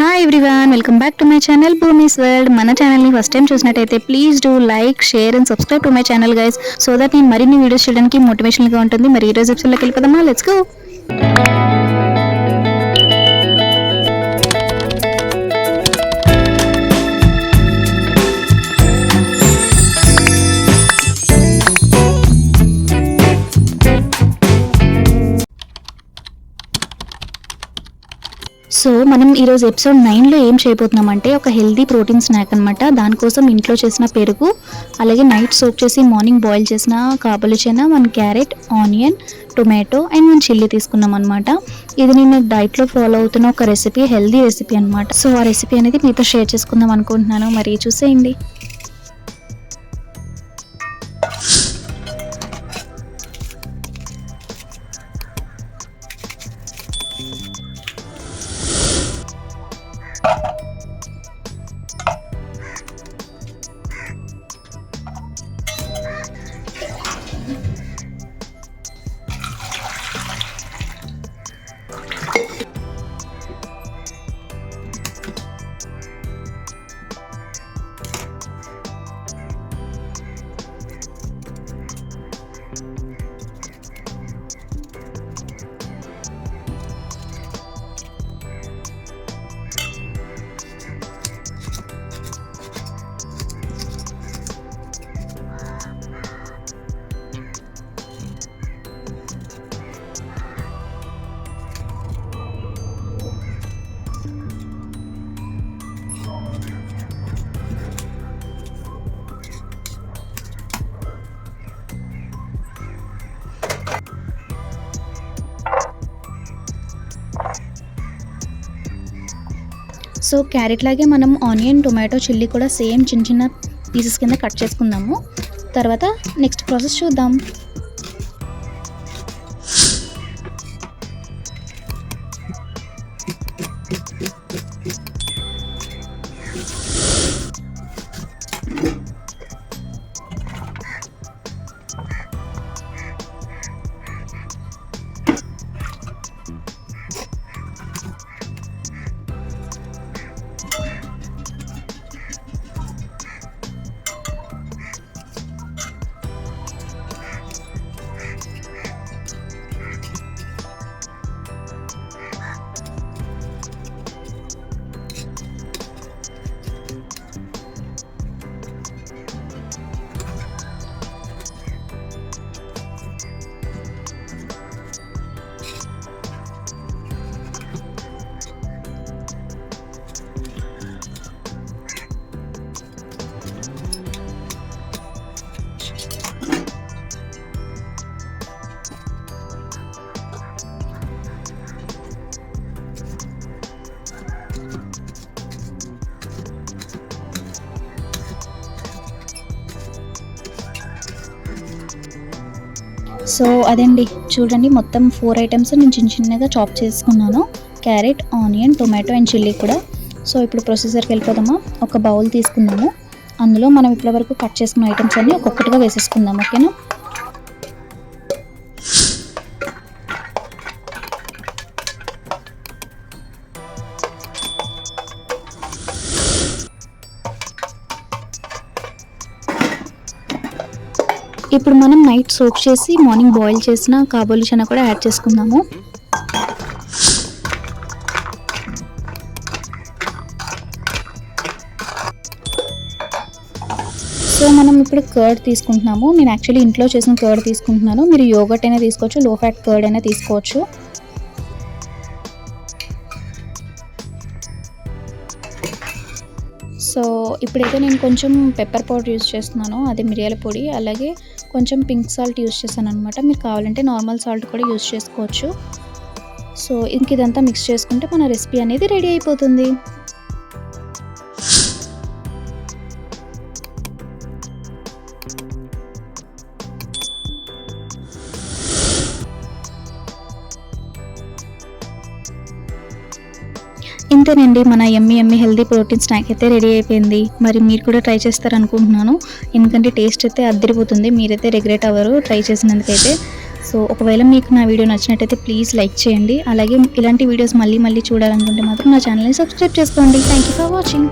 Hi everyone, welcome back to my channel Bhumi's world. మన ఛానల్ని first time చూసినట్టయితే please do like, share and subscribe to my channel guys, so that నేను మరిన్ని videos చేయడానికి మోటివేషన్గా ఉంటుంది. మరి ఈ రోజు ఎపిసోడ్లోకి వెళ్ళిపోదామా? Let's go. సో మనం ఈరోజు ఎపిసోడ్ 9లో ఏం చేయబోతున్నామంటే ఒక హెల్దీ ప్రోటీన్ స్నాక్ అనమాట. దానికోసం ఇంట్లో చేసిన పెరుగు, అలాగే నైట్ సోక్ చేసి మార్నింగ్ బాయిల్ చేసిన kabuli chana, 1 carrot, onion, tomato and 1 chilli తీసుకున్నాం అనమాట. ఇది నేను డైట్లో ఫాలో అవుతున్న ఒక రెసిపీ, హెల్దీ రెసిపీ అనమాట. సో ఆ రెసిపీ అనేది మీతో షేర్ చేసుకుందాం అనుకుంటున్నాను. మరి చూసేయండి. సో క్యారెట్ లాగే మనం ఆనియన్, టొమాటో, చిల్లీ కూడా సేమ్ చిన్న చిన్న పీసెస్ కింద కట్ చేసుకుందాము. తర్వాత నెక్స్ట్ ప్రాసెస్ చూద్దాం. సో అదండి, చూడండి మొత్తం 4 ఐటమ్స్ నేను చిన్న చిన్నగా చాప్ చేసుకున్నాను. Carrot, onion, tomato and chilli కూడా. సో ఇప్పుడు ప్రొసీజర్కి వెళ్ళిపోదామా. ఒక బౌల్ తీసుకుందాము. అందులో మనం ఇప్పటి వరకు కట్ చేసుకున్న ఐటమ్స్ అన్నీ ఒక్కొక్కటిగా వేసేసుకుందాం. ఓకేనా? ఇప్పుడు మనం నైట్ సోక్ చేసి మార్నింగ్ బాయిల్ చేసిన కాబూలి చనా కూడా యాడ్ చేసుకుందాము. సో మనం ఇప్పుడు కర్డ్ తీసుకుంటున్నాము. నేను యాక్చువల్లీ ఇంట్లో చేసిన కర్డ్ తీసుకుంటున్నాను. మీరు యోగర్ట్ అయినా తీసుకోవచ్చు, లో ఫ్యాట్ కర్డ్ అయినా తీసుకోవచ్చు. సో ఇప్పుడైతే నేను కొంచెం పెప్పర్ పౌడర్ యూస్ చేస్తున్నాను, అదే మిరియాల పొడి. అలాగే కొంచెం పింక్ సాల్ట్ యూస్ చేశాను అనమాట. మీరు కావాలంటే నార్మల్ సాల్ట్ కూడా యూస్ చేసుకోవచ్చు. సో ఇంక ఇదంతా మిక్స్ చేసుకుంటే మన రెసిపీ అనేది రెడీ అయిపోతుంది. ఇంతేనండి, మన యమ్మీ హెల్దీ ప్రోటీన్ స్నాక్ అయితే రెడీ అయిపోయింది. మరి మీరు కూడా ట్రై చేస్తారనుకుంటున్నాను, ఎందుకంటే టేస్ట్ అయితే అద్దరిపోతుంది. మీరైతే రిగ్రెట్ అవ్వరు ట్రై చేసినందుకైతే. సో ఒకవేళ మీకు నా వీడియో నచ్చినట్టయితే ప్లీజ్ లైక్ చేయండి. అలాగే ఇలాంటి వీడియోస్ మళ్ళీ చూడాలనుకుంటే మాత్రం నా ఛానల్ని సబ్స్క్రైబ్ చేసుకోండి. Thank you for watching.